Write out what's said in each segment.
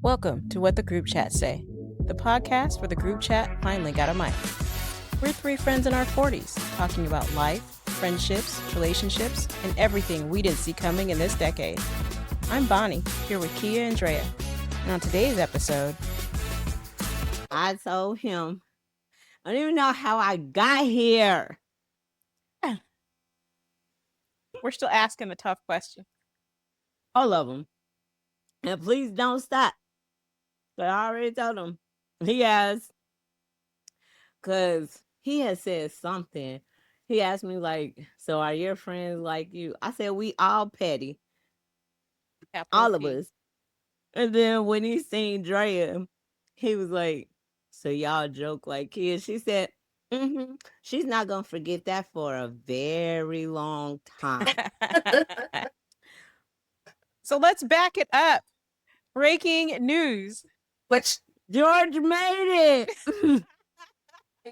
Welcome to What the Group Chat Say, the podcast where the group chat finally got a mic. We're three friends in our 40s talking about life, friendships, relationships, and everything we didn't see coming in this decade. I'm Bonnie, here with Kia and Drea. And on today's episode, I told him, I don't even know how I got here. we're still asking the tough question. All of them. And please don't stop. But I already told him. He asked, because he had said something. He asked me, like, so are your friends like you? I said, we all petty. Capital All of P. us. And then when he seen Drea, he was like, so y'all joke like kids. She said, she's not going to forget that for a very long time. So let's back it up. Breaking news. Which George made it.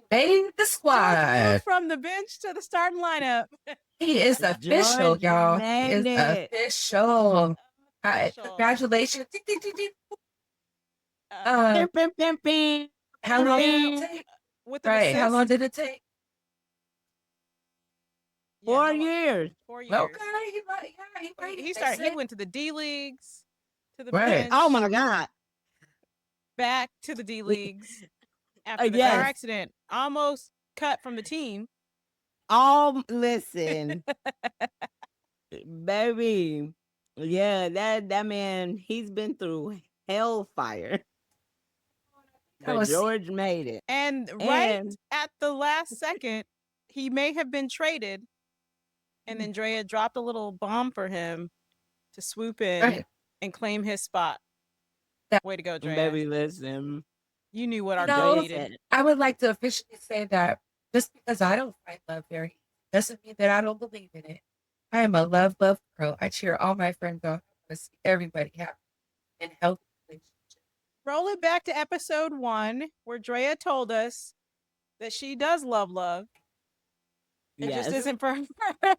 made the George squad. moved from the bench to the starting lineup. He is official, George y'all. He is made it. official. Official. Congratulations. Pim, pim, pim, pim. How long did Pim. it take? With the Right. How assist. long did it take? Yeah, 4 how long? years. 4 years. Okay. He made it. He They started. He said- went to the D leagues, to the Right. bench, Oh my God. back to the D leagues after the Yes. car accident. Almost cut from the team. Listen, baby. Yeah, that man, he's been through hellfire. That But was- George made it. And right And- at the last second, he may have been traded. And then Drea dropped a little bomb for him to swoop in Right. and claim his spot. That- Way to go, Drea. Baby, listen. You knew what our No. girl needed. I would like to officially say that just because I don't find love very doesn't mean that I don't believe in it. I am a love girl. I cheer all my friends on. I want to see everybody happy and healthy relationships. Roll it back to episode 1, where Drea told us that she does love. It Yes. just isn't for her.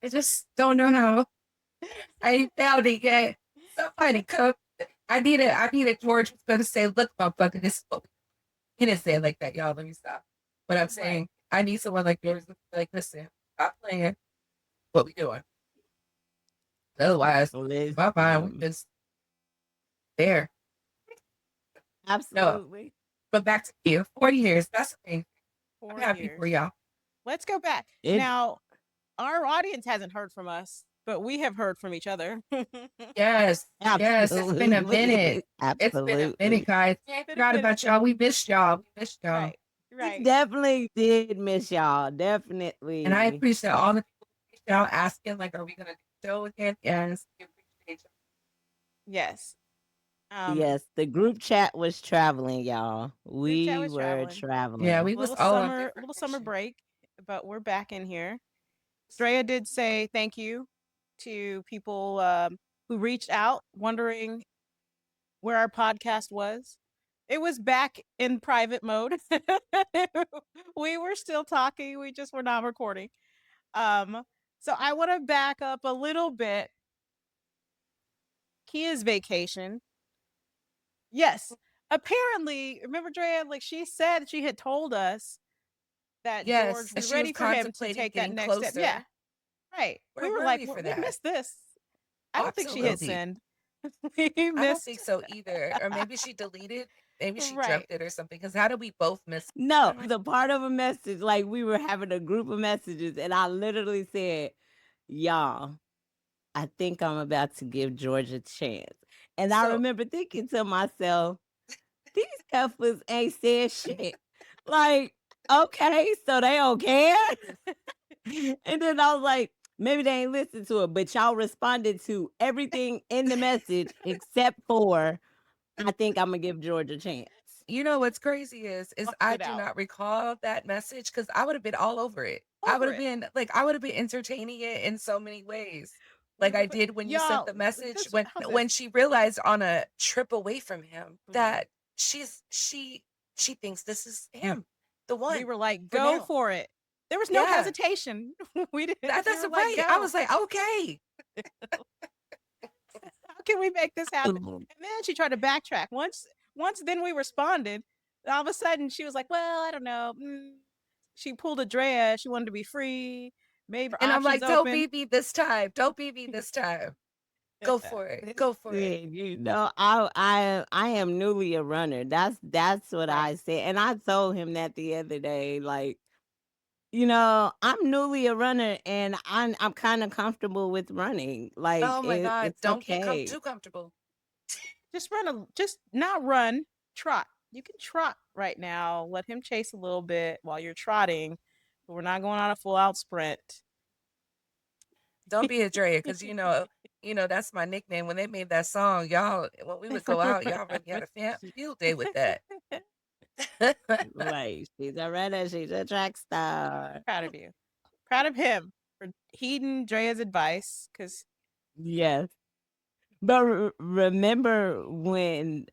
I just don't know how. I ain't found it yet. Somebody come. I needed George was going to say, look, motherfucker, this is what we-" He didn't say it like that, y'all. Let me stop. But I'm saying, I need someone like yours to be like, listen, stop playing. What we doing? Otherwise, my mind was just there. Absolutely. But back to you. 40 years. That's the thing. 4 I'm happy years. for y'all. Let's go back. It- Now, our audience hasn't heard from us, but we have heard from each other. Yes. Yes. It's been a minute. Absolutely. It's been a minute, guys. We ain't Been a forgot minute. about y'all. We missed y'all. Right. We Right. definitely did miss y'all. Definitely. And I appreciate all the people who reached out asking, like, are we going to do the show again? Yes. We appreciate you. Yes. Yes, the group chat was traveling, y'all. We chat was were traveling. traveling. Yeah, we was Little all on summer, different little summer missions. break, but we're back in here. Drea did say thank you to people who reached out, wondering where our podcast was. It was back in private mode. We were still talking. We just were not recording. So I want to back up a little bit. Kia's vacation. Yes. Apparently, remember Drea, like she said she had told us that Yes, George that was she was ready for him to contemplating take that getting next step. closer. Yeah. Right. Where we were were like, we for we that? missed this. I don't think she hit Absolutely. send. We I don't missed. think so either. Or maybe she deleted. Maybe she Right. dreamt it or something. Because how did we both miss? No, the part of a message, like we were having a group of messages, and I literally said, y'all, I think I'm about to give George a chance. And I So- remember thinking to myself, these heifers ain't said shit. Like, okay, so they don't care. And then I was like, maybe they ain't listened to it, but y'all responded to everything in the message except for, I think I'm gonna give George a chance. You know what's crazy is Fluffed I it do out. not recall that message because I would have been all over it. I Over would have it. been like I would have been entertaining it in so many ways. Like We I were put- did when you Y'all, sent the message this- when how's when this? she realized on a trip away from him Mhm. that she thinks this is him, the one. we were like, for go now. for it. There was no Yeah. hesitation. We didn't. That's we were right. like, I go. was like, okay. can we make this happen? And then she tried to backtrack. Once then we responded. All of a sudden she was like, well, I don't know. She pulled a Drea. She wanted to be free. Made And I'm options like, don't open. beat me this time. Don't beat me this time. Go for it. Go for it. Listen, you know, I am newly a runner. That's what Right. I said, and I told him that the other day. Like, you know, I'm newly a runner, and I'm kind of comfortable with running. Like, Oh my God. it's Don't get okay. too comfortable. Just not run, trot. You can trot right now. Let him chase a little bit while you're trotting, but we're not going on a full out sprint. Don't be a Drea, because that's my nickname. When they made that song, y'all, when we would go out, y'all really had a field day with that. Like, she's a runner. She's a track star. Proud of you. Proud of him for heeding Drea's advice because Yes. But remember when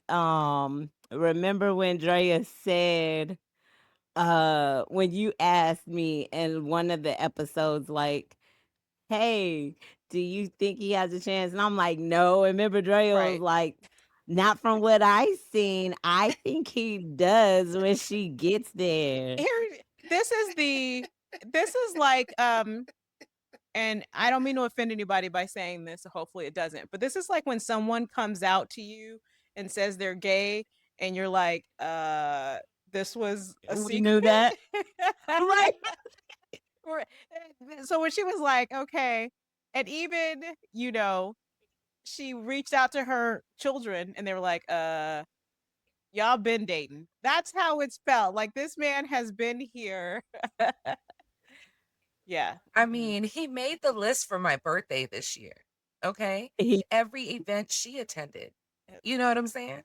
Drea said when you asked me in one of the episodes, like, hey, do you think he has a chance? And I'm like, no. And remember Drea was right. like, not from what I seen. I think he does when she gets there. Here, this is like and I don't mean to offend anybody by saying this, so hopefully it doesn't. But this is like when someone comes out to you and says they're gay and you're like, this was a We secret. knew that. Right. Or- so when she was like, okay, and even, she reached out to her children and they were like, y'all been dating. That's how it's felt. Like this man has been here. Yeah. I mean, he made the list for my birthday this year. Okay. He Every event she attended. You know what I'm saying?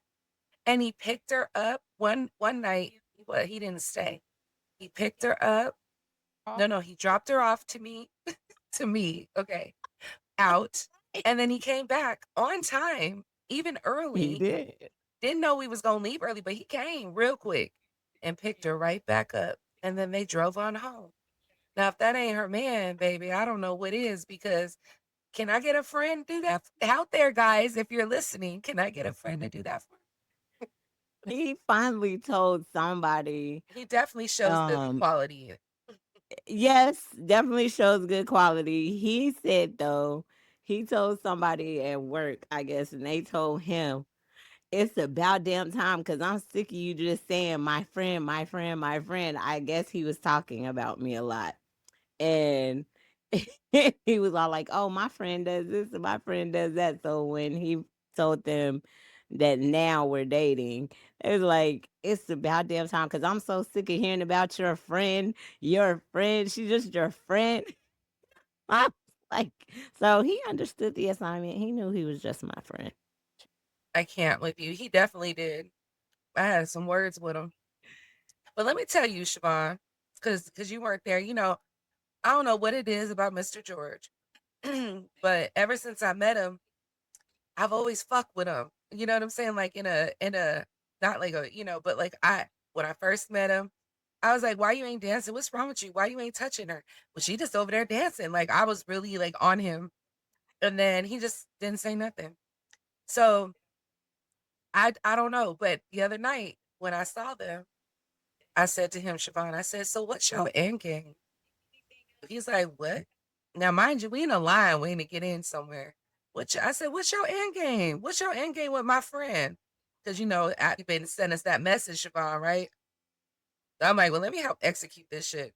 And he picked her up one night. Well, he didn't stay. He picked her up. No, he dropped her off to me, okay, out. And then he came back on time, even he early. did. Didn't know we was gonna leave early, but he came real quick and picked her right back up. And then they drove on home. Now, if that ain't her man, baby, I don't know what is, because can I get a friend do that out there, guys? If you're listening, can I get a friend to do that for me? He finally told somebody. He definitely shows the quality. Yes, definitely shows good quality. He said though, he told somebody at work, I guess, and they told him, it's about damn time because I'm sick of you just saying my friend, my friend, my friend. I guess he was talking about me a lot. And he was all like, oh, my friend does this and my friend does that. So when he told them that now we're dating, it was like, it's about damn time because I'm so sick of hearing about your friend. Your friend, she's just your friend. I was like, so he understood the assignment. He knew he was just my friend. I can't with you. He definitely did. I had some words with him. But let me tell you, Siobhan, because you weren't there, I don't know what it is about Mr. George. But ever since I met him, I've always fucked with him. You know what I'm saying? Like in a not like a, but like when I first met him, I was like, why you ain't dancing? What's wrong with you? Why you ain't touching her? Well, she just over there dancing. Like I was really like on him. And then he just didn't say nothing. So I don't know. But the other night when I saw them, I said to him, Siobhan, I said, so what's your end game? He's like, what? Now, mind you, we in a line waiting to get in somewhere. I said, what's your end game? What's your end game with my friend? Because, you've been sending us that message, Siobhan, right? I'm like, well, let me help execute this shit.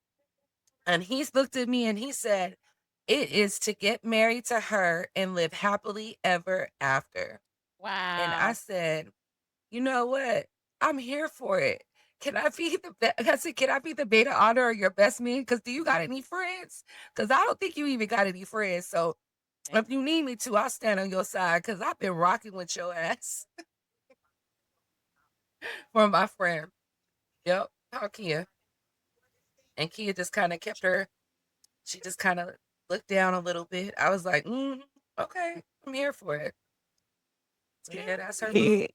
And he's looked at me and he said, it is to get married to her and live happily ever after. And I Wow. said, you know what? I'm here for it. Can I be I said, can I be the maid of honor or your best man? Because do you got any friends? Because I don't think you even got any friends. So if you need me to, I'll stand on your side because I've been rocking with your ass for my friend. Yep. How Kia? And Kia just kind of she just kind of looked down a little bit. I was like, okay, I'm here for it. So yeah, that's her move.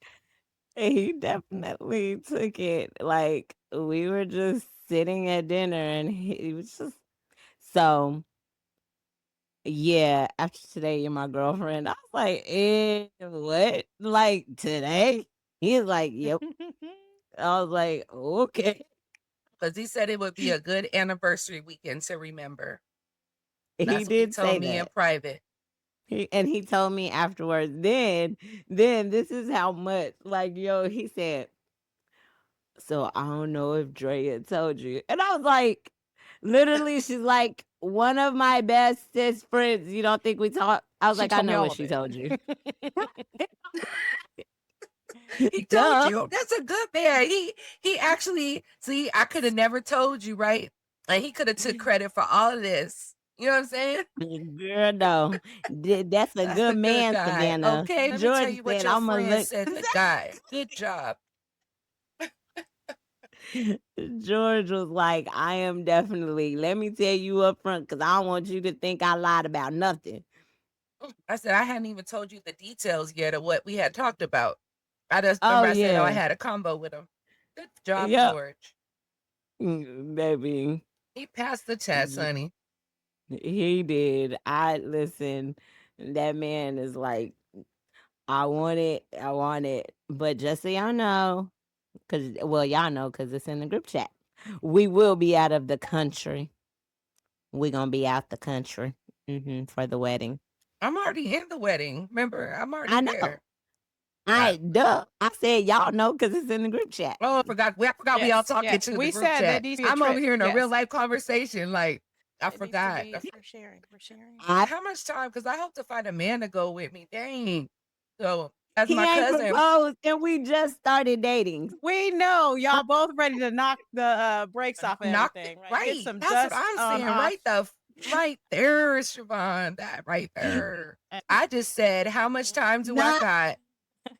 He definitely took it. Like we were just sitting at dinner and he was just so yeah, after today, you're my girlfriend. I was like, what? Like today? He's like, yep. I was like, okay. Because he said it would be a good anniversary weekend to remember. He That's what he did told say me in that. private. He told me afterwards. Then this is how much. Like, yo, he said, so I don't know if Drea told you. And I was like, literally, she's like, one of my bestest friends. You don't think we talk? I was She like, I told me know all what of she it. told you. He told Duh. you. That's a good man. He actually see. I could have never told you, right? Like he could have took credit for all of this. You know what I'm saying? Girl, no. That's a That's a good good man, guy. Savannah. Okay, let me tell George you what said, your I'm going to friend look. said. The guy. Good job. George was like, I am definitely, let me tell you up front, because I don't want you to think I lied about nothing. I said I hadn't even told you the details yet of what we had talked about. I just Oh, remember I said, "Oh, I yeah. had a combo with him." Good job, Yep. George. Baby. He passed the test, honey. He did. Listen, that man is like, I want it. But just so y'all know, well, y'all know, because it's in the group chat. We will be out of the country. We're going to be out the country for the wedding. I'm already in the wedding. Remember, I'm already I know. there. I said y'all know because it's in the group chat. Oh, I forgot. We all Yes, talking yes. to We the group said that chat. needs to be a I'm over trip. here in a real Yes. life conversation. Like I It needs to forgot. be for sharing. For sharing. How much time? Because I hope to find a man to go with me. Dang. So as He my ain't cousin, proposed, and we just started dating. We know y'all both ready to knock the brakes off of knocked it everything, right? Get right. some That's what dust I'm on saying. off. Right there, Siobhan. That right there. I just said, how much time do I Not got?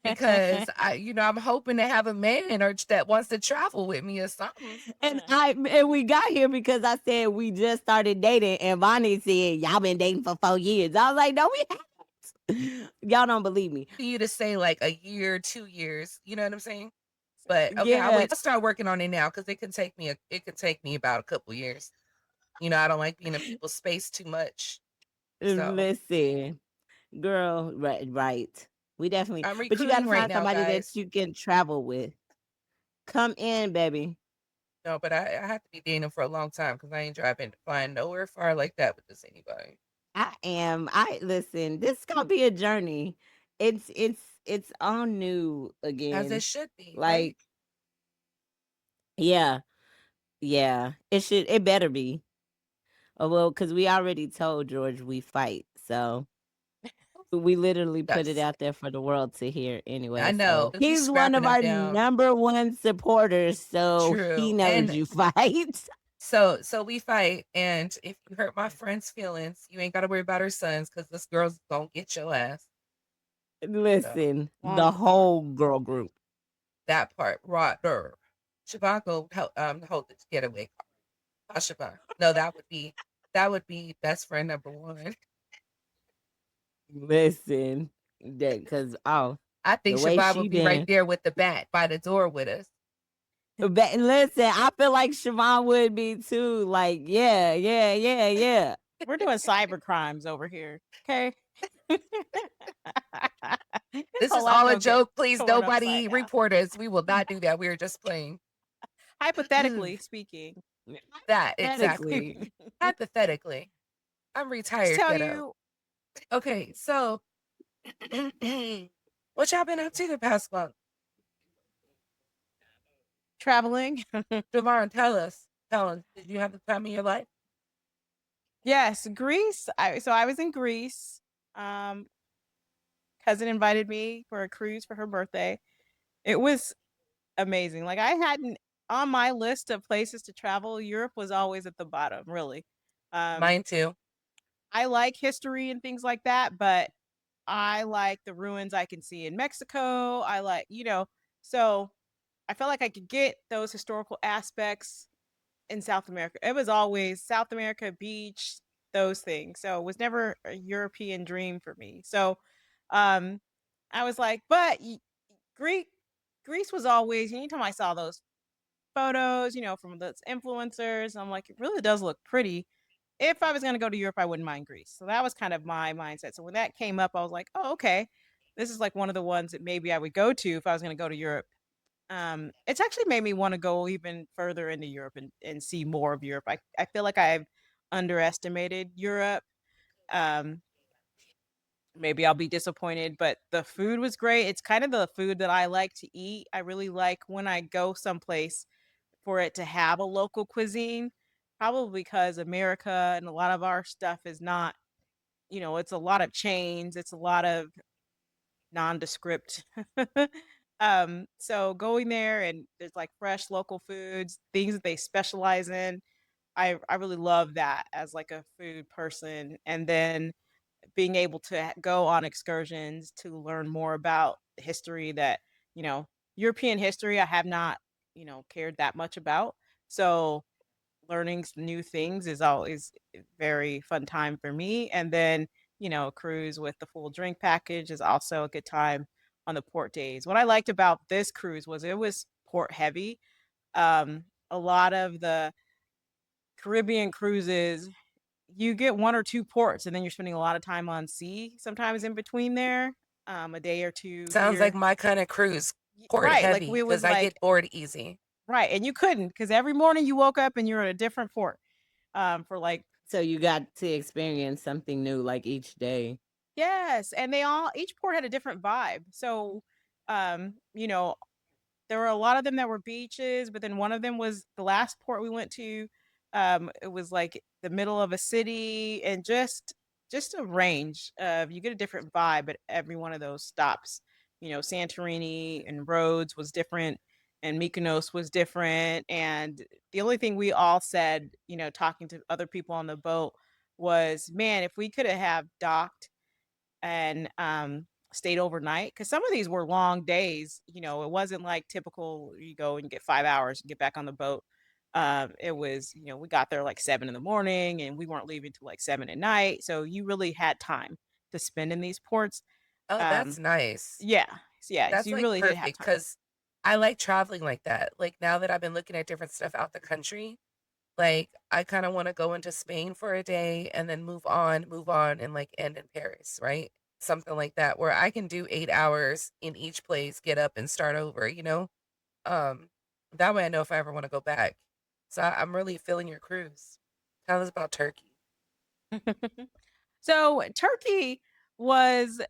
Because I'm hoping to have a man or that wants to travel with me or something. and we got here because I said we just started dating, and Bonnie said y'all been dating for 4 years. I was like, no, we haven't. Y'all don't believe me. For you to say like a year, 2 years, you know what I'm saying? But okay, Yeah. I'll start working on it now because it can take me about a couple years. I don't like being in people's space too much. So Listen, girl, right. We definitely, I'm but you got recruiting to right find now, somebody that guys. you can travel with. Come in, baby. No, but I have to be dating for a long time because I ain't flying nowhere far like that with this anybody. I am. Listen. This is gonna be a journey. It's all new As again. it should be, right? Like, yeah, yeah. It better be. Oh well, because we already told George we fight, so we literally put it Yes. out there for the world to hear anyway. I know. So 'Cause we he's one scrapping of them our down. number one supporters, so he True. knows And you fight. so we fight. And if you hurt my friend's feelings, you ain't gotta worry about her sons because this girl's gonna get your ass. Listen, the Wonderful. whole girl group. That part, right there. Siobhan go hold the getaway car. How Siobhan? No, that would be best friend number one. Listen, that because I the think way Siobhan she would be right been. there with the bat by the door with us. But listen, I feel like Siobhan would be too. Like, yeah. We're doing cyber crimes over here. Okay. This whole is life all a gonna get joke. Please, torn nobody upside down. report us. We will not do that. We are just playing. Hypothetically speaking. That exactly. Hypothetically. Hypothetically, I'm Just retired, tell kiddo. you, Okay, so what y'all been up to the past month? traveling. Javon, tell us. Did you have the time of your life? Yes, Greece. So I was in Greece. Um, cousin invited me for a cruise for her birthday. It was amazing. Like I hadn't on my list of places to travel, Europe was always at the bottom, really. Um, Mine too. I like history and things like that, but I like the ruins I can see in Mexico. I like, so I felt like I could get those historical aspects in South America. It was always South America, beach, those things. So it was never a European dream for me. So um I was like, but Greek Greece was always anytime I saw those photos, from those influencers, I'm like, it really does look pretty. if I was going to go to Europe, I wouldn't mind Greece. So that was kind of my mindset. So when that came up, I was like, oh, okay, this is like one of the ones that maybe I would go to if I was going to go to Europe. It's actually made me want to go even further into Europe and see more of Europe. I feel like I've underestimated Europe. Um, maybe I'll be disappointed, but the food was great. It's kind of the food that I like to eat. I really like when I go someplace for it to have a local cuisine, probably because America and a lot of our stuff is not, it's a lot of chains, it's a lot of nondescript. So going there and there's like fresh local foods, things that they specialize in. I really love that as like a food person. And then being able to go on excursions to learn more about history that, you know, European history I have not, cared that much about. So learning new things is always a very fun time for me. And then, a cruise with the full drink package is also a good time on the port days. What I liked about this cruise was it was port heavy. A lot of the Caribbean cruises, you get one or two ports and then you're spending a lot of time on sea sometimes in between there, a day or two Sounds like here. my kind of cruise, port Right, like heavy, we was because I like get bored easy. right, and you couldn't because every morning you woke up and you're at a different port, for like So you got to experience something new like each day. yes, and each port had a different vibe. So, um, you know, there were a lot of them that were beaches, but then one of them was the last port we went to. It was like the middle of a city and just a range of you get a different vibe at every one of those stops. Santorini and Rhodes was different and Mykonos was different. And the only thing we all said, talking to other people on the boat was, man, if we could have docked and stayed overnight because some of these were long days. It wasn't like typical you go and get 5 hours and get back on the boat. It was, we got there like 7 in the morning and we weren't leaving till like 7 at night, so you really had time to spend in these ports. Oh, that's um nice. yeah, yeah, so That's you like really did have perfect time. because I like traveling like that. Like now that I've been looking at different stuff out the country, like I kind of want to go into Spain for a day and then move on, and like end in Paris, right? Something like that where I can do 8 hours in each place, get up and start over. Um, that way I know if I ever want to go back. So I'm really feeling your cruise. Tell us about Turkey. So Turkey was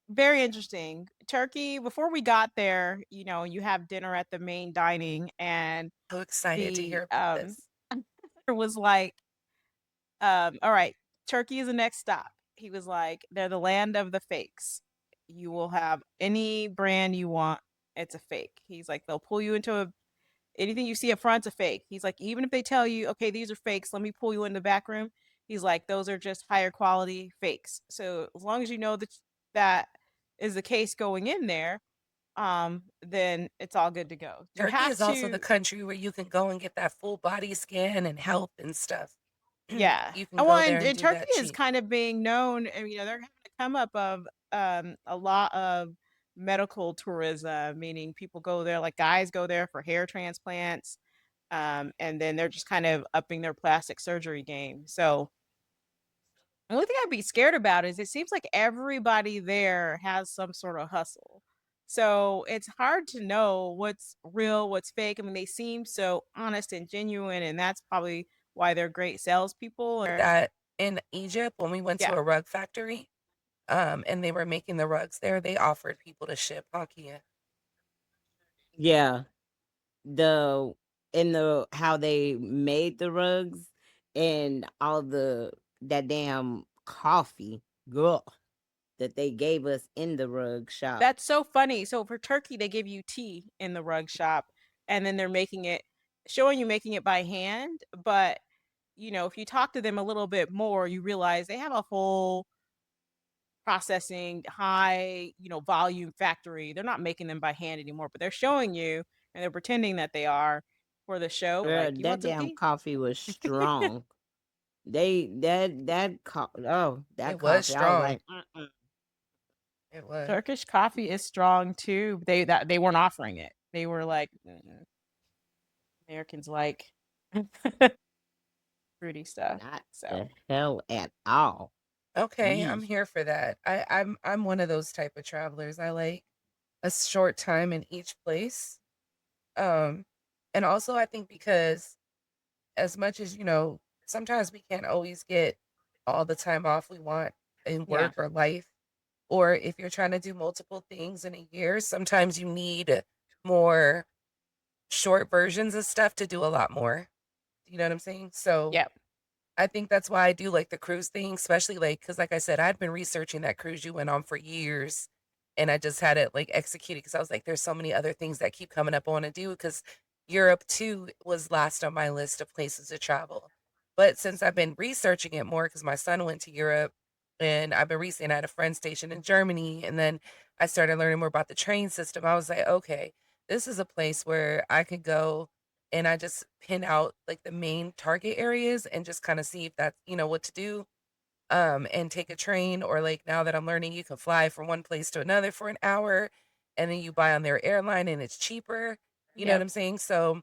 very interesting. Turkey, before we got there, you have dinner at the main dining, and So excited to the hear about this. it was like, all right, Turkey is the next stop. He was like, they're the land of the fakes. You will have any brand you want, it's a fake. He's like, they'll pull you into anything you see up front's a fake. He's like, even if they tell you, okay, these are fakes, let me pull you in the back room. He's like, those are just higher quality fakes. So as long as you know that is the case going in there, then it's all good to go. You Turkey have is also the to, country where you can go and get that full body scan and health and stuff. yeah. You can And well, go there and, and and do Turkey that is cheap. kind of being known, and they're having to come up of a lot of medical tourism, meaning people go there, like guys go there for hair transplants, and then they're just kind of upping their plastic surgery game. So the only thing I'd be scared about is it seems like everybody there has some sort of hustle. So it's hard to know what's real, what's fake. I mean, they seem so honest and genuine, and that's probably why they're great salespeople. That in Egypt, when we went to Yeah, a rug factory, and they were making the rugs there, they offered people to ship Hakia. Yeah. The in the how they made the rugs and all the that damn coffee, girl, that they gave us in the rug shop. that's so funny. So for turkey, they give you tea in the rug shop, and then they're showing you making it by hand. But if you talk to them a little bit more, you realize they have a whole processing high, volume factory. They're not making them by hand anymore, but they're showing you and they're pretending that they are for the show. Girl, Like, you that want some damn tea? coffee was strong. They that co- oh that It was coffee. I was strong. like, mm-mm. It was. Turkish coffee is strong too. They weren't offering it. They were like, Americans like fruity stuff. Not So the hell at all. Okay, I'm Yeesh. here for that. I'm one of those type of travelers. I like a short time in each place. Um, and also I think because as much as, sometimes we can't always get all the time off we want in yeah, work or life. Or if you're trying to do multiple things in a year, sometimes you need more short versions of stuff to do a lot more. You know what I'm saying? So yep, I think that's why I do like the cruise thing, especially like, because like I said, I'd been researching that cruise you went on for years and I just had it like executed because I was like, there's so many other things that keep coming up I want to do because Europe too was last on my list of places to travel. But since I've been researching it more because my son went to Europe and I've been recently, I had a friend stationed in Germany and then I started learning more about the train system. I was like, okay, this is a place where I could go and I just pin out like the main target areas and just kind of see if that's, what to do. And take a train or like now that I'm learning you can fly from one place to another for an hour and then you buy on their airline and it's cheaper. You know what yep. I'm saying? So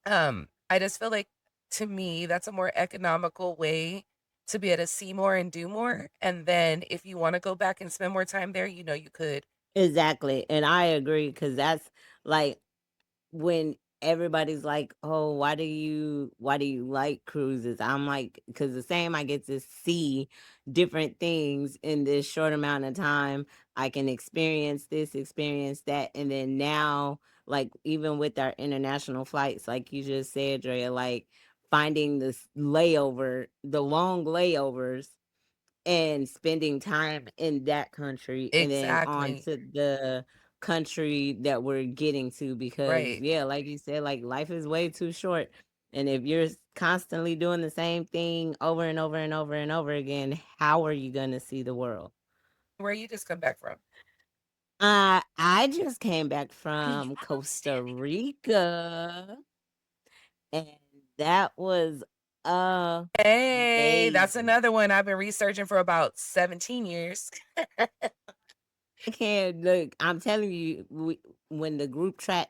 I just feel like to me that's a more economical way to be able to see more and do more. And then if you want to go back and spend more time there, you could. Exactly. And I agree because that's like when everybody's like, "Oh, why do you like cruises?" I'm like, "Cause the same I get to see different things in this short amount of time. I can experience this, experience that, and then now, like even with our international flights, like you just said, Drea, like finding this layover, the long layovers and spending time in that country and then on Exactly. to the country that we're getting to because Right. yeah, like you said, like life is way too short. And if you're constantly doing the same thing over and over and over and over again, how are you going to see the world? Where you just come back from. I just came back You from Costa outstanding. Rica and that was Hey, that's amazing. another one I've been researching for about 17 years. I can't look. I'm telling you, when the group chat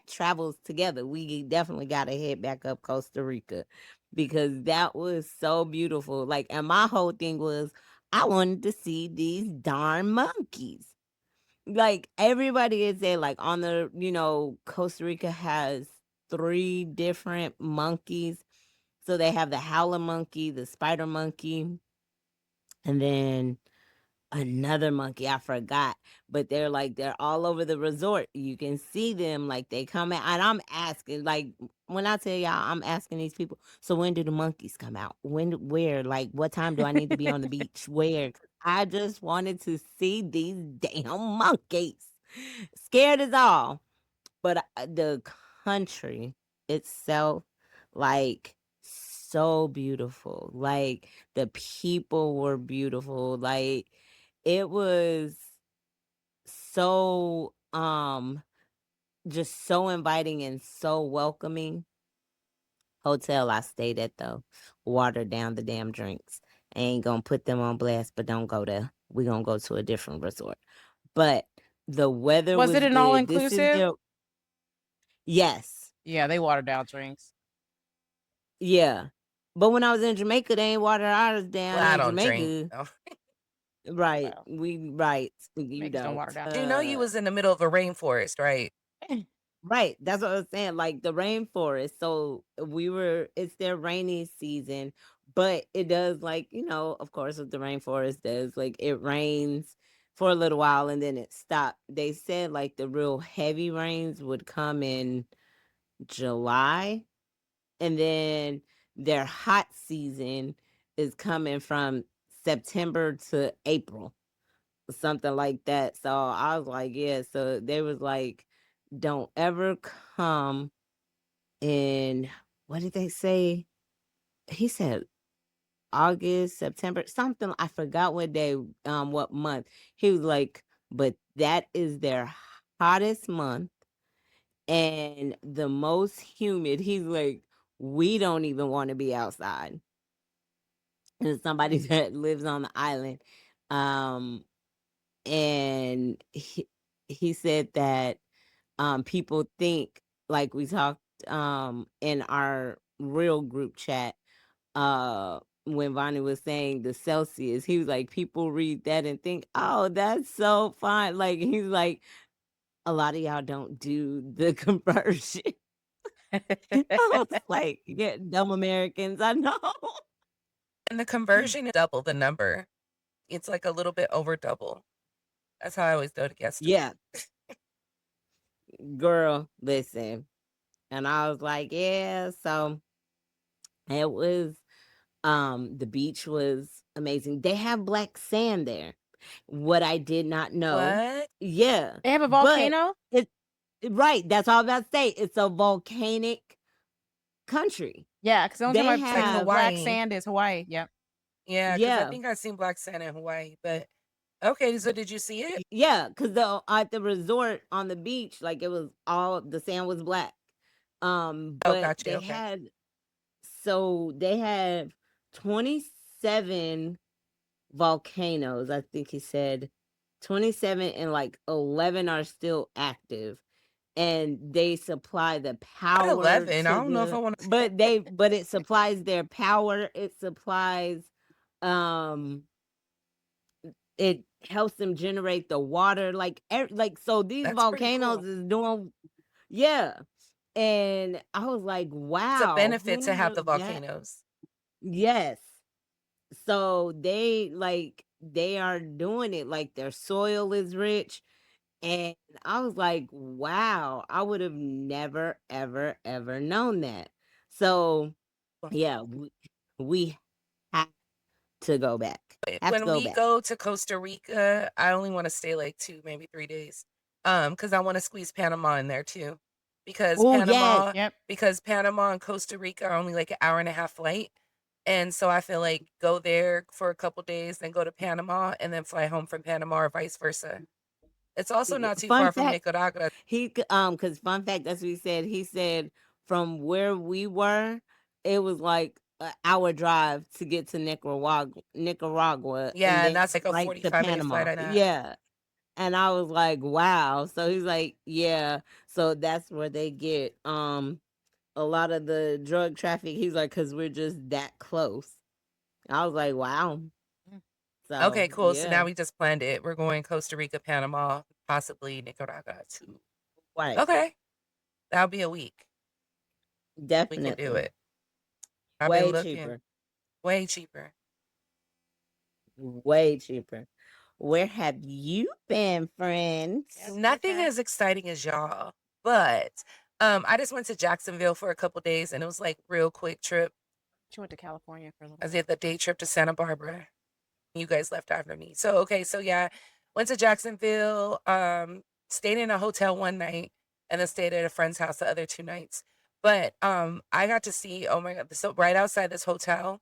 travels together, we definitely got to head back up Costa Rica because that was so beautiful. Like, and my whole thing was, I wanted to see these darn monkeys. Like everybody is there, like on the, Costa Rica has three different monkeys. So they have the howler monkey, the spider monkey, and then another monkey, I forgot, but they're all over the resort. You can see them, like, they come out, and I'm asking, like, when I tell y'all, I'm asking these people, "So when do the monkeys come out? Where? Like, what time do I need to be on the beach? Where?" I just wanted to see these damn monkeys. Scared as all. But, the country itself, like, so beautiful. Like, the people were beautiful. Like, it was so, just so inviting and so welcoming. Hotel I stayed at, though, watered down the damn drinks. I ain't gonna put them on blast, but don't go there. We gonna go to a different resort. But the weather Was it was an all good. This is inclusive? the Yes. Yeah, they watered down drinks. Yeah. But when I was in Jamaica, they ain't water ours Well, down I in don't drink. Jamaica. No. Right. Well, Right. You Jamaicans don't don't. water down You drinks. know you was in the middle of a rainforest, right? Right. That's what I was saying. Like the rainforest. So it's their rainy season, but it does like, of course, what the rainforest does, like it rains for a little while and then it stopped. They said like the real heavy rains would come in July. And then their hot season is coming from September to April, something like that. So I was like, yeah. So they was like, don't ever come in, what did they say? He said August, September, something. I forgot what day, what month. He was like, but that is their hottest month and the most humid. He's like, we don't even want to be outside. And somebody that lives on the island. Um, and he said that people think like we talked in our real group chat. when Vonnie was saying the Celsius, he was like, people read that and think, oh, that's so fine. Like, he's like, a lot of y'all don't do the conversion. I was like, yeah, dumb Americans, I know. And the conversion is double the number. It's like a little bit over double. That's how I always do it guess. Yeah. Girl, listen. And I was like, yeah, so it was the beach was amazing. They have black sand there. What I did not know. What? Yeah. They have a But volcano? right, that's all I was about to say. It's a volcanic country. Yeah, because the only time They I've seen have black Hawaii. sand is Hawaii. Yep. Yeah, because I yeah. think I've seen black sand in Hawaii. But okay, so did you see it? Yeah, because at the resort on the beach, like it was all the sand was black. Oh, But gotcha. Okay. they had 27 volcanoes. I think he said 27 and like 11 are still active. And they supply the At power 11, I to don't know if I want to. but it supplies their power. It supplies um it helps them generate the water so these That's pretty volcanoes cool. is doing yeah. And I was like, It's a wow, benefit who to have the knew that? volcanoes. Yes. So they are doing it like their soil is rich. And I was like, wow, I would have never, ever, ever known that. So yeah, we have to go back. Have to When go we back. go to Costa Rica, I only want to stay like 2, maybe 3 days. Because I want to squeeze Panama in there too. Because Oh yes. Yep. Panama and Costa Rica are only like an hour and a half flight. And so I feel like go there for a couple days, then go to Panama, and then fly home from Panama or vice versa. It's also not too Fun far from fact, Nicaragua. because fun fact, that's what he said. He said from where we were, it was like an hour drive to get to Nicaragua, Yeah, and and then that's like a right to 45-minute flight Panama. on that. Yeah. And I was like, wow. So he's like, yeah. So that's where they get a lot of the drug traffic. He's like, because we're just that close. I was like, wow. Mm. So Okay, cool. So yeah, now we just planned it. We're going Costa Rica, Panama, possibly Nicaragua too. right. Okay, that'll be a week. We can do Definitely. it. I've been Way looking. cheaper. Way cheaper. Way cheaper. Where have you been, friends? Yes, Nothing okay. as exciting as y'all, but I just went to Jacksonville for a couple days, and it was like real quick trip. She went to California for a little I bit. did the day trip to Santa Barbara. You guys left after me. So okay, so yeah, went to Jacksonville, stayed in a hotel one night, and then stayed at a friend's house the other 2 nights. But I got to see, oh my god, so right outside this hotel,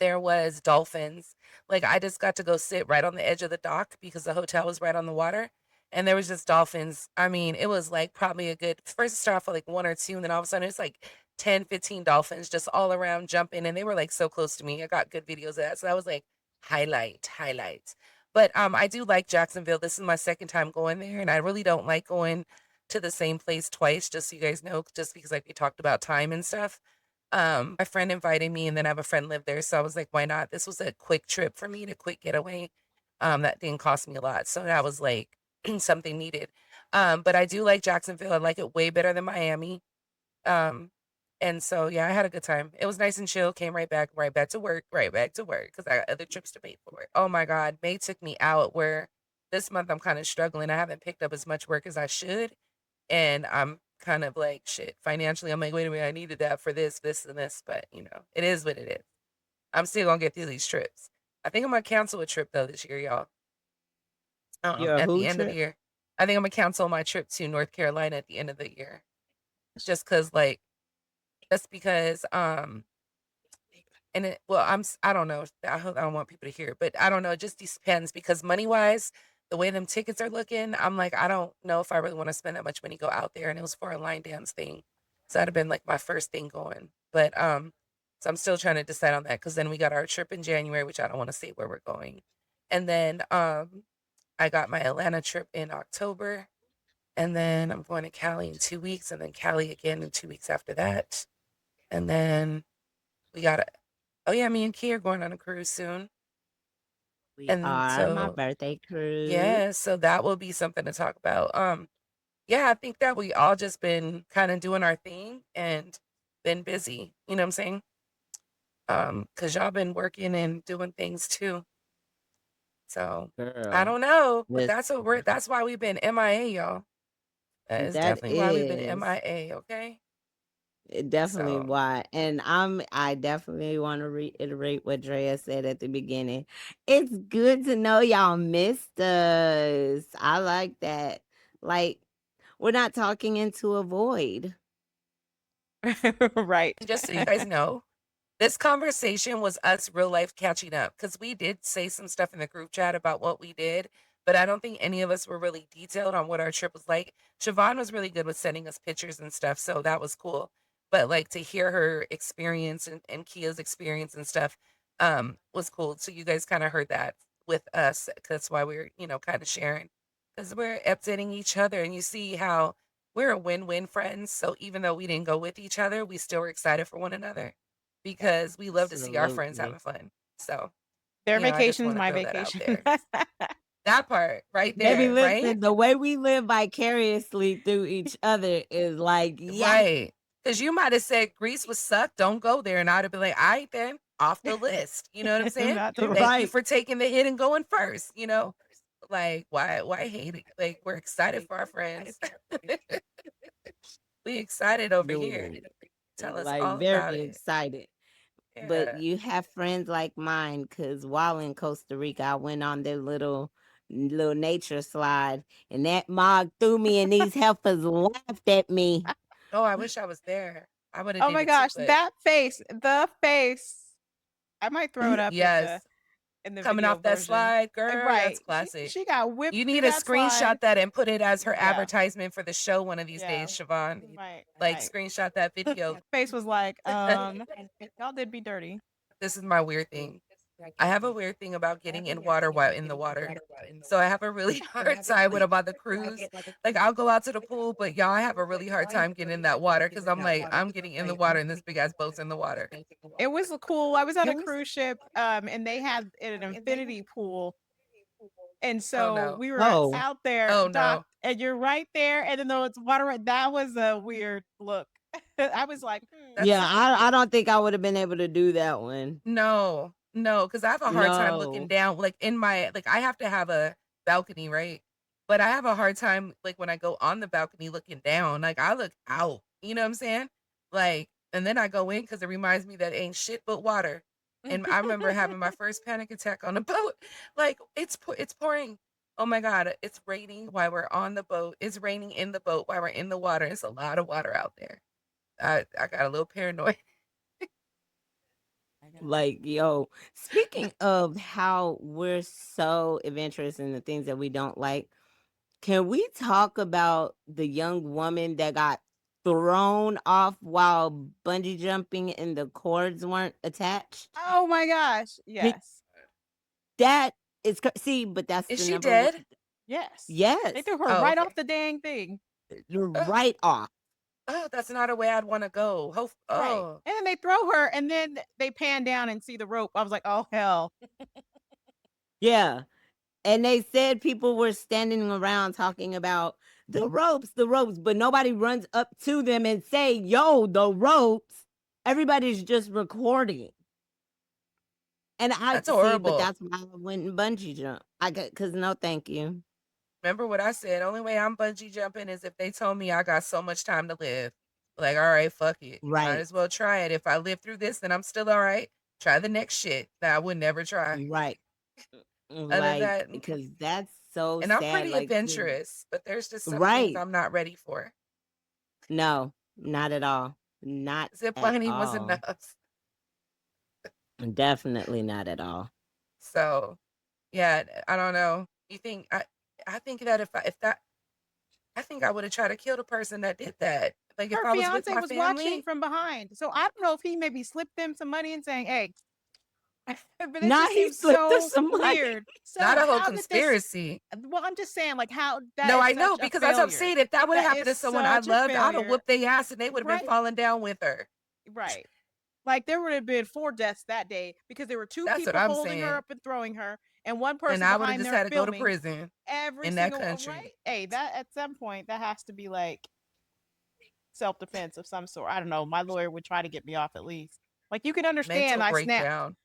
there was dolphins. Like I just got to go sit right on the edge of the dock because the hotel was right on the water. And there was just dolphins. I mean, it was like probably a good first it started off with like 1 or 2, and then all of a sudden it's like 10, 15 dolphins just all around jumping. And they were like so close to me. I got good videos of that. So that was like highlight. But I do like Jacksonville. This is my second time going there, and I really don't like going to the same place twice, just so you guys know, just because like we talked about time and stuff. My friend invited me, and then I have a friend live there, so I was like, why not? This was a quick trip for me, a quick getaway. That didn't cost me a lot, so that was like something needed. But I do like Jacksonville. I like it way better than Miami. Um, and so yeah, I had a good time. It was nice and chill. Came right back to work, because I got other trips to pay for it. Oh my God, May took me out where this month I'm kind of struggling. I haven't picked up as much work as I should, and I'm kind of like shit financially. I'm like, wait a minute, I needed that for this, and this, but it is what it is. I'm still gonna get through these trips. I think I'm gonna cancel a trip though this year, y'all. Your At who the end of the trip? year, I think I'm gonna cancel my trip to North Carolina at the end of the year. It's just cause like, just because, and I don't know. I don't want people to hear, but I don't know. It just depends because money wise, the way them tickets are looking, I'm like, I don't know if I really want to spend that much money go out there. And it was for a line dance thing, so that'd have been like my first thing going. But so I'm still trying to decide on that because then we got our trip in January, which I don't want to say where we're going, and then I got my Atlanta trip in October, and then I'm going to Cali in 2 weeks, and then Cali again in 2 weeks after that, and then we gotta. Oh yeah, me and Key are going on a cruise soon, We and are my so birthday cruise. yeah, so that will be something to talk about. Yeah, I think that we all just been kind of doing our thing and been busy. You know what I'm saying? Because y'all been working and doing things too. So I Girl. don't know, but This that's why we've been MIA, y'all. That is that definitely why we've been is MIA, okay? definitely So why. And I definitely want to reiterate what Drea said at the beginning. It's good to know y'all missed us. I like that. Like, we're not talking into a void. Right. just so you guys know, this conversation was us real life catching up because we did say some stuff in the group chat about what we did, but I don't think any of us were really detailed on what our trip was like. Siobhan was really good with sending us pictures and stuff, so that was cool. But like to hear her experience and Kia's experience and stuff was cool. So you guys kind of heard that with us. That's why we're, kind of sharing. Because we're updating each other and you see how we're a win-win friends. So even though we didn't go with each other, we still were excited for one another because we love to see our friends having Absolutely. fun. So, Their I just vacation's want to my throw that out vacation. there. That part right Baby, there, right? listen, the way we live vicariously through each other is like, yeah. Right. Because you might have said Greece was suck, don't go there. And I'd have been like, all right, then, off the list. You know what I'm saying? Not too Thank you Right. for taking the hit and going first, Like, why hate it? Like, we're excited for our friends. We excited over here. Dude, Tell us like all about very it. excited. But Yeah. you have friends like mine, because while in Costa Rica, I went on their little nature slide, and that mog threw me, and these heifers laughed at me. Oh, I wish I was there. I would have Oh did my it too, gosh, but that face, the face. I might throw it up yes. in the Coming video off that version. slide, girl, that's Right. classic. She got whipped You through need to that slide. screenshot that and put it as her Yeah. advertisement for the show one of these Yeah. days, Siobhan. Right. Like, Right. screenshot that video. Face was like, y'all did be dirty. This is my weird thing. I have a weird thing about getting in water while in the water. So I have a really hard time when I'm on the cruise. Like, I'll go out to the pool, but y'all, I have a really hard time getting in that water because I'm like, I'm getting in the water and this big ass boat's in the water. It was cool. I was on a cruise ship, and they had an infinity pool. And Oh, so no. we were Oh, out there Oh, no. docked, and you're right there, and then though it's water, that was a weird look. I was like, yeah, That's I don't think I would have been able to do that one. no, because I have a hard time looking No. down. Like I have to have a balcony, right? But I have a hard time, like when I go on the balcony looking down, like I look out, you know what I'm saying? Like, and then I go in because it reminds me that ain't shit but water. And I remember having my first panic attack on a boat. Like it's pouring. Oh my God, it's raining while we're on the boat. It's raining in the boat while we're in the water. It's a lot of water out there. I got a little paranoid. Like, yo, speaking of how we're so adventurous in the things that we don't like, can we talk about the young woman that got thrown off while bungee jumping and the cords weren't attached? oh my gosh, yes, That is see, but that's Is the she number one. dead? yes. They Yes, threw her Oh, right okay. off the dang thing. you're Ugh. right off. Oh, that's not a way I'd wanna go. Right. Oh, And then they throw her, and then they pan down and see the rope. I was like, oh hell. Yeah. And they said people were standing around talking about the ropes, but nobody runs up to them and say, yo, the ropes. Everybody's just recording. And I that's see, but horrible. that's why I went and bungee jump. I got because no, thank you. Remember what I said, only way I'm bungee jumping is if they told me I got so much time to live. Like, all right, fuck it. Might Right, as well try it. If I live through this, then I'm still all right. Try the next shit that I would never try. right. Other than Like, that, because that's so and I'm sad. pretty Like, adventurous, but there's just some things right. I'm not ready for. No, not at all. Not Zip at lining was all. enough. Definitely not at all. So, yeah, I don't know. You think I think that I think I would have tried to kill the person that did that. Like if Her I was with fiance my was watching family. from behind. So I don't know if he maybe slipped them some money and saying, hey, but it Nah, just he seems slipped us so some money. weird. So Not a whole how did this conspiracy. well, I'm just saying, like, how that No, is I know such a because that's what I'm failure. saying. If that would have That happened to is someone I such a loved, I'd have failure. whooped their ass and they would have Right. been falling down with her. Right. Like there would have been 4 deaths that day because there were 2 That's what people I'm holding her saying. up and throwing her, and one And person I would have behind just there had to go to filming prison every in that single right. country. Hey, that at some point that has to be like self defense of some sort. I don't know. My lawyer would try to get me off at least. Like you can understand Mental I snapped. breakdown.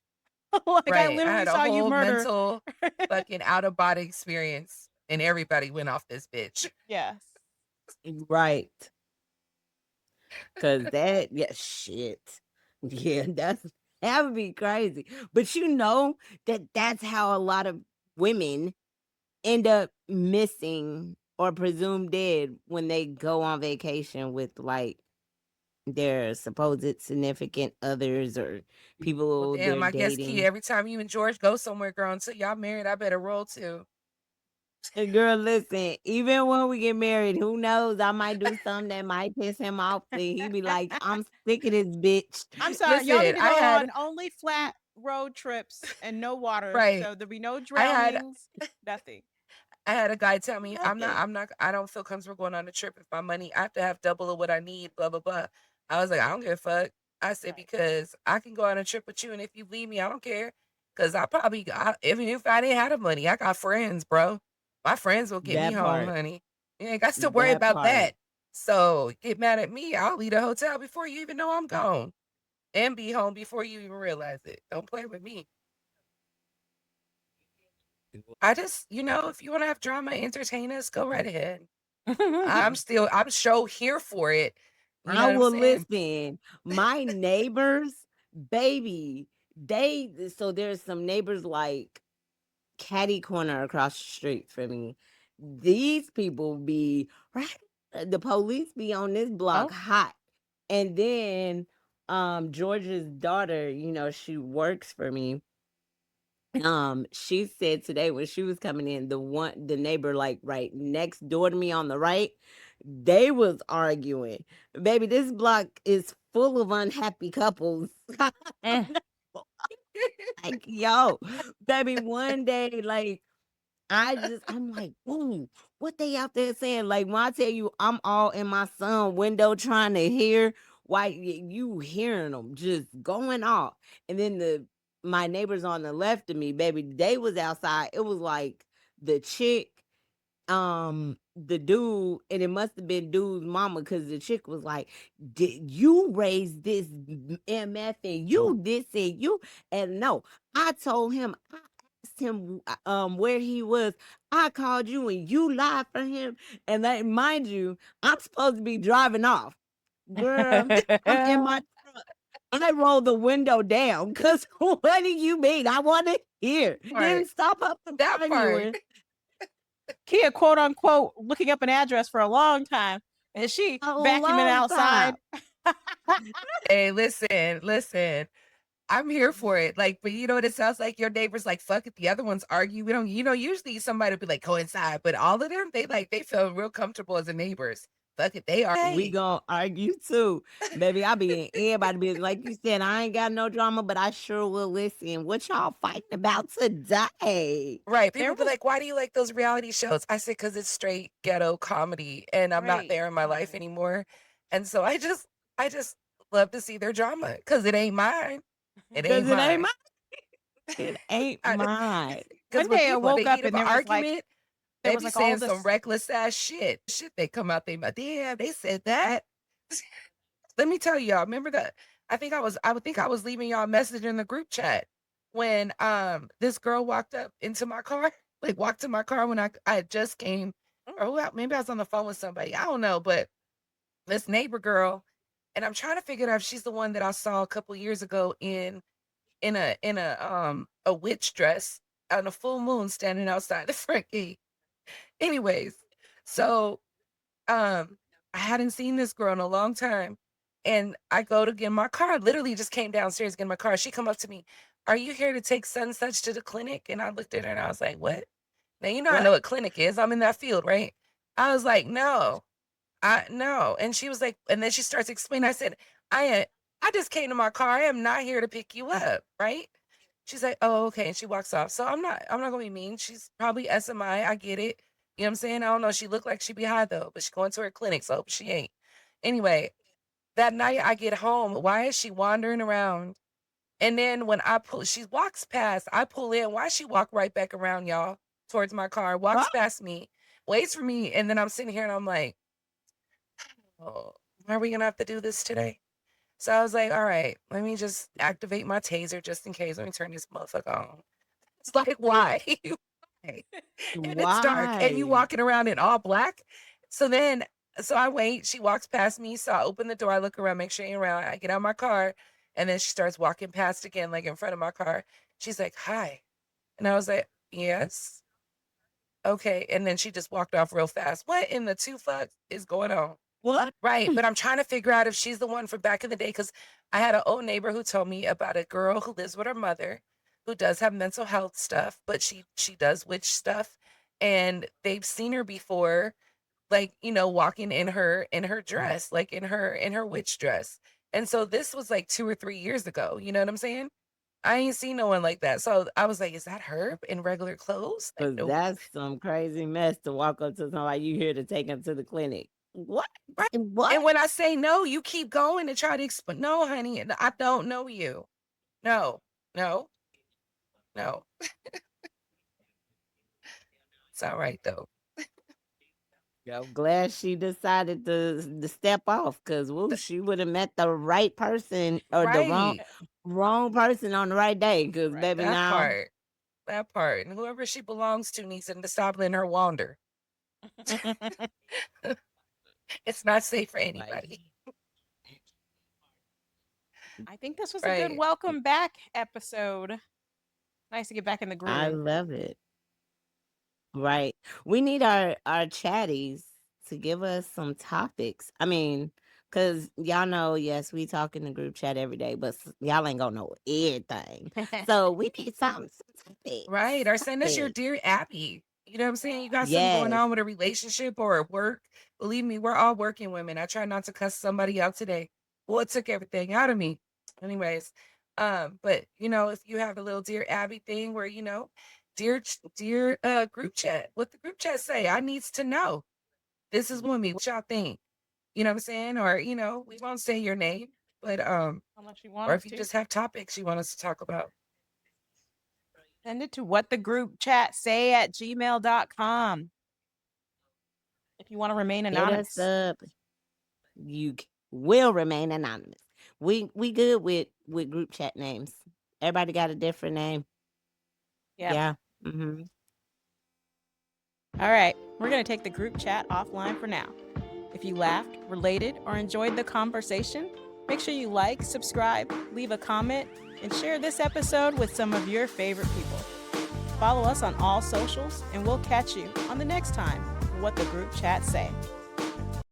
Like I Right. I literally had a saw you whole murder. mental fucking out of body experience, and everybody went off this bitch. Yes. Right. Cause that, yeah, shit. Yeah, that would be crazy. But you know that's how a lot of women end up missing or presumed dead when they go on vacation with like their supposed significant others or Well, people they're damn, I guess Key, dating. every time you and George go somewhere, girl, until y'all married, I better roll too. And girl, listen, even when we get married, who knows? I might do something that might piss him off. And he be like, I'm sick of this bitch. I'm sorry. Y'all need Listen, to go on only flat road trips and no water. right. So there'll be no I had drownings, nothing. I had a guy tell me, Nothing. I don't feel comfortable going on a trip if my money, I have to have double of what I need, blah, blah, blah. I was like, I don't give a fuck. I said, Right. because I can go on a trip with you, and if you leave me, I don't care. Because even if I didn't have the money, I got friends, bro. My friends will get me That home, part. honey. You ain't got to worry That about part. that. So get mad at me. I'll leave the hotel before you even know I'm gone and be home before you even realize it. Don't play with me. I just, if you want to have drama, entertain us, go right ahead. I'm so here for it. You know I what I'm will saying? listen. My neighbors, baby, so there's some neighbors like catty corner across the street from me. These people be right. The police be on this block Oh, hot. And then George's daughter, she works for me. She said today when she was coming in, the neighbor like right next door to me on the right, they was arguing. Baby, this block is full of unhappy couples. mm. Like, yo, baby, one day, like, I'm like, ooh, what they out there saying? Like, when I tell you, I'm all in my son window trying to hear why you hearing them just going off. And then my neighbors on the left of me, baby, they was outside. It was like the chick, the dude, and it must have been dude's mama because the chick was like, did you raise this MF and you this and you? And no, I told him, I asked him where he was. I called you and you lied for him. And like, mind you, I'm supposed to be driving off. Girl, I'm in my truck. I rolled the window down because what do you mean? I want to hear. Part. Didn't stop up the That part. arguing. Kia, quote unquote, looking up an address for a long time. And she A vacuuming long outside. time. Hey, listen. I'm here for it. Like, but you know what it sounds like? Your neighbors like, fuck it. The other ones argue. We don't, usually somebody will be like, coincide. But all of them, they feel real comfortable as the neighbors. Fuck it. They are. We Hey. gonna argue too. Baby, I be in everybody be like you said, I ain't got no drama, but I sure will listen. What y'all fighting about today? Right. There People be was like, why do you like those reality shows? I say, because it's straight ghetto comedy and I'm not right. there in my life anymore. And so I just love to see their drama because it ain't mine. It ain't Cause it ain't mine. mine. It ain't mine. Because One when day I people in the woke up heat of and an there was like argument, there they was be like all saying some this. reckless ass shit. Shit, they come out, they mouth. Damn, they said that. Let me tell y'all, remember that? I would think I was leaving y'all a message in the group chat when this girl walked up into my car, like walked to my car when I had just came, or maybe I was on the phone with somebody. I don't know, but this neighbor girl, and I'm trying to figure out if she's the one that I saw a couple years ago in a witch dress on a full moon standing outside the front gate. Anyways, so I hadn't seen this girl in a long time. And I go to get in my car. Literally just came downstairs to get in my car. She come up to me, "Are you here to take such to the clinic?" And I looked at her and I was like, "What?" Now you know I know What? what clinic is. I'm in that field, right? I was like, "No, I no." And she was like, and then she starts explaining. I said, I just came to my car. I am not here to pick you up, right? She's like, "Oh, okay." And she walks off. So I'm not gonna be mean. She's probably SMI. I get it. You know what I'm saying? I don't know. She looked like she be high though, but she going to her clinic, so she ain't. Anyway, That night I get home. Why is she wandering around? And then when I pull, she walks past. I pull in. Why she walk right back around, y'all, towards my car? Walks What? past me, waits for me, and then I'm sitting here and I'm like, oh, are we gonna have to do this today? So I was like, all right, let me just activate my taser just in case. Let me turn this motherfucker on. It's like, why? Why? And it's dark and you Why? walking around in all black. So then, so I wait. She walks past me. So I open the door. I look around, make sure she ain't around. I get out of my car. And then she starts walking past again, like in front of my car. She's like, hi. And I was like, yes. Okay. And then she just walked off real fast. What in the two fuck is going on? What? Right. But I'm trying to figure out if she's the one from back in the day. Cause I had an old neighbor who told me about a girl who lives with her mother who does have mental health stuff, but she does witch stuff. And they've seen her before, like, walking in her dress, like in her witch dress. And so this was like 2 or 3 years ago. You know what I'm saying? I ain't seen no one like that. So I was like, is that her in regular clothes? Like, Because nope. that's some crazy mess to walk up to somebody you here to take them to the clinic. What? Right. What? And when I say no, you keep going and try to explain. No, honey, I don't know you. No, no, no. It's all right though. I'm glad she decided to step off because she would have met the right person or the Right. wrong person on the right day. Because Right. baby, That now part. That part. And whoever she belongs to needs to stop letting her wander. It's not safe for like, anybody. I think this was a good Right. welcome back episode. Nice to get back in the I groove. love it. Right. We need our chatties to give us some topics. I mean, because y'all know, yes, we talk in the group chat every day, but y'all ain't gonna know everything. So we need some topics. Right. Or send us your Topics. Dear Abby. You know what I'm saying? You got something going Yes. on with a relationship or at work. Believe me, we're all working women. I try not to cuss somebody out today. Well, it took everything out of me. Anyways, but if you have a little Dear Abby thing where, dear group chat, what the group chat say? I needs to know. This is with me. What y'all think? You know what I'm saying? Or, we won't say your name, but Unless you want or us if you to. just have topics you want us to talk about. Send it to whatthegroupchatsay@gmail.com. If you want to remain Hit anonymous. us up. You will remain anonymous. We good with group chat names. Everybody got a different name. Yep. Yeah. Mm-hmm. All right, we're going to take the group chat offline for now. If you laughed, related, or enjoyed the conversation, make sure you like, subscribe, leave a comment, and share this episode with some of your favorite people. Follow us on all socials, and we'll catch you on the next time for What the Group Chat Say.